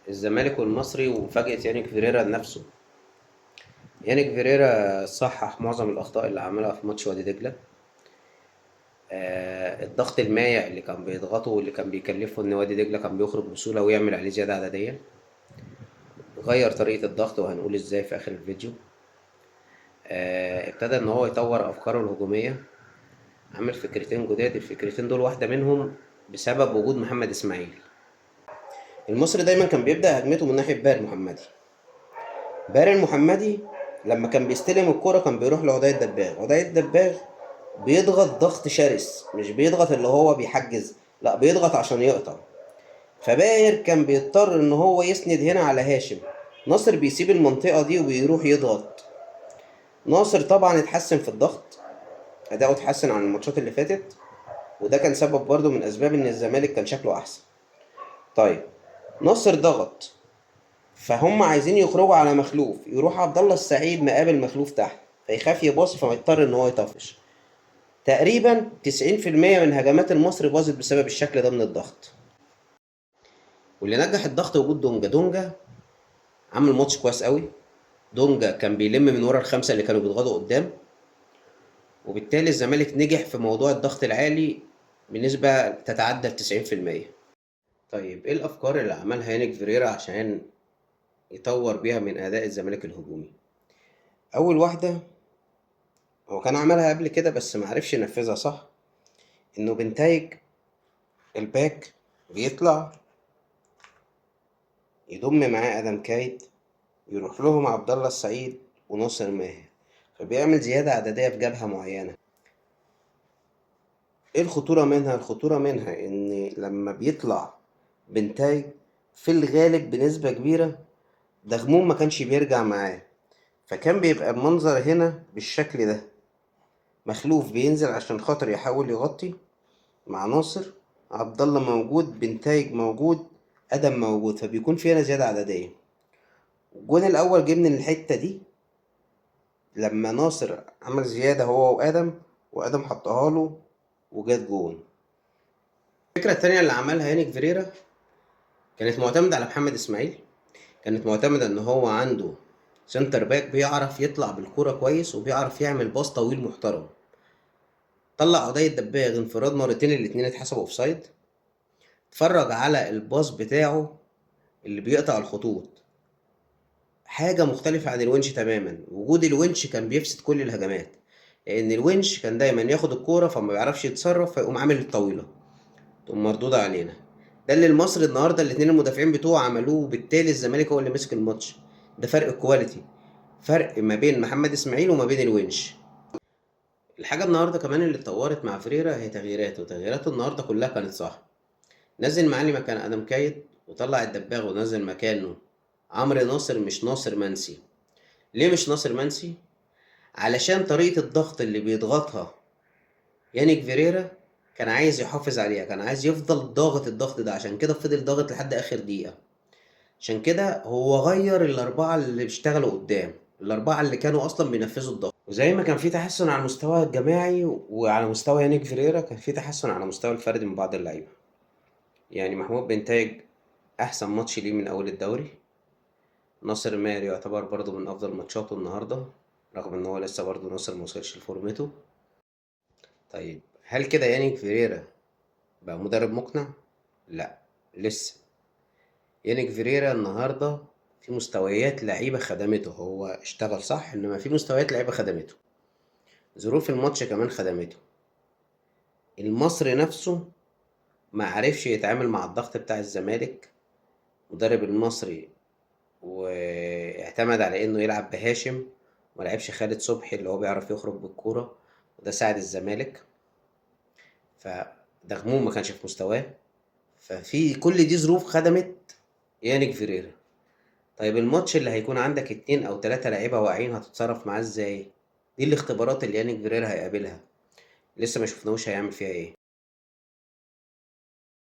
الزمالك والمصري ومفاجأة يانيك فيريرا لنفسه. يانيك فيريرا صحح معظم الأخطاء اللي عملها في ماتش وادي دجلة. الضغط المايع اللي كان بيضغطه واللي كان بيكلفه إن وادي دجلة كان بيخرج بسهولة ويعمل عليه زيادة عددية. غير طريقة الضغط وهنقول إزاي في آخر الفيديو. ابتدى إن هو يطور أفكاره الهجومية. عمل فكرتين جداد، الفكرتين دول واحدة منهم بسبب وجود محمد إسماعيل. المصري دايما كان بيبدأ هجمته من ناحية بار محمدي. باري المحمدي لما كان بيستلم الكرة كان بيروح لعدي الدباغ. عدي الدباغ بيضغط ضغط شرس، مش بيضغط اللي هو بيحجز، لا بيضغط عشان يقطع. فباهر كان بيضطر ان هو يسند هنا على هاشم. ناصر بيسيب المنطقة دي وبيروح يضغط. ناصر طبعا اتحسن في الضغط، اداؤه اتحسن عن الماتشات اللي فاتت، وده كان سبب برضه من اسباب ان الزمالك كان شكله احسن. طيب، ناصر ضغط، فهم عايزين يخرجوا على مخلوف، يروح عبد الله السعيد مقابل مخلوف تحت، فيخاف يباصي فيضطر ان هو يطفش. تقريبا 90% من هجمات المصري باظت بسبب الشكل ده من الضغط. واللي نجح الضغط وجود دونجا. دونجا عمل ماتش كويس قوي. دونجا كان بيلم من ورا الخمسه اللي كانوا بيضغطوا قدام، وبالتالي الزمالك نجح في موضوع الضغط العالي بنسبه تتعدى 90%. طيب ايه الافكار اللي عملها يانيك فيريرا عشان يطور بيها من اداء الزمالك الهجومي؟ اول واحده، هو كان عملها قبل كده بس معرفش ينفذها صح، انه بنتايج الباك بيطلع يضم معاه ادم كايد، يروح لهم عبد الله السعيد وناصر ماهر، فبيعمل زيادة عددية في جبهة معينة. ايه الخطورة منها؟ الخطورة منها ان لما بيطلع بنتايج في الغالب بنسبة كبيرة دغموم ما كانش بيرجع معاه، فكان بيبقى المنظر هنا بالشكل ده. مخلوف بينزل عشان خاطر يحاول يغطي مع ناصر، عبد الله موجود، بنتايج موجود، ادم موجود، فبيكون في هنا زياده عدديه. الجون الاول جه من الحته دي لما ناصر عمل زياده هو وادم، وادم حطها له وجات جون. الفكره التانية اللي عملها يانيك فيريرا كانت معتمده على محمد اسماعيل. كانت معتمده ان هو عنده سنتر باك بيعرف يطلع بالكرة كويس وبيعرف يعمل باص طويل محترم. طلع عدي الدباغ انفراد مرتين، الاتنين اتحسبوا اوفسايد. اتفرج على الباص بتاعه اللي بيقطع الخطوط، حاجة مختلفة عن الونش تماما. وجود الونش كان بيفسد كل الهجمات، لأن الونش كان دايما ياخد الكورة فما بيعرفش يتصرف فيقوم عامل الطويلة تقوم مردودة علينا. ده اللي المصري النهاردة الاتنين المدافعين بتوعه عملوه، وبالتالي الزمالك هو اللي مسك الماتش. ده فرق الكواليتي، فرق ما بين محمد اسماعيل وما بين الونش. الحاجة النهاردة كمان اللي اتطورت مع فريرة هي تغييراته النهاردة كلها كانت صح. نزل معالي مكان ادم كايد، وطلع الدباغ ونزل مكانه عمرو ناصر، مش ناصر منسي. ليه مش ناصر منسي؟ علشان طريقة الضغط اللي بيضغطها يانيك فيريرا كان عايز يحافظ عليها، كان عايز يفضل ضاغط الضغط ده، عشان كده فضل ضاغط لحد اخر دقيقة. عشان كده هو غير الاربعة اللي بيشتغلوا قدام، الاربعة اللي كانوا اصلا بينفذوا الضغط. وزي ما كان في تحسن على المستوى الجماعي وعلى مستوى يانيك فيريرا، كان في تحسن على مستوى الفردي من بعض اللعيبة. يعني محمود بنتايج احسن ماتش ليه من اول الدوري. ناصر ماهر يعتبر برضه من افضل ماتشاته النهارده، رغم ان هو لسه برضه ناصر موصلش لفورمته. طيب هل كده يانيك فيريرا بقى مدرب مقنع؟ لا، لسه. يانيك فيريرا النهارده في مستويات لعيبه خدمته، هو اشتغل صح انما في مستويات لعيبه خدمته، ظروف الماتش كمان خدمته. المصري نفسه ما عرفش يتعامل مع الضغط بتاع الزمالك. مدرب المصري واعتمد على انه يلعب بهاشم، ملعبش خالد صبحي اللي هو بيعرف يخرج بالكورة، وده ساعد الزمالك. فدغموم ما كانش في مستواه. ففي كل دي ظروف خدمت يانيك فيريرا. طيب الماتش اللي هيكون عندك 2 أو 3 لعيبة واقعين هتتصرف معاه ازاي؟ دي الاختبارات اللي يانيك فيريرا هيقابلها، لسه ما شفناهوش هيعمل فيها ايه.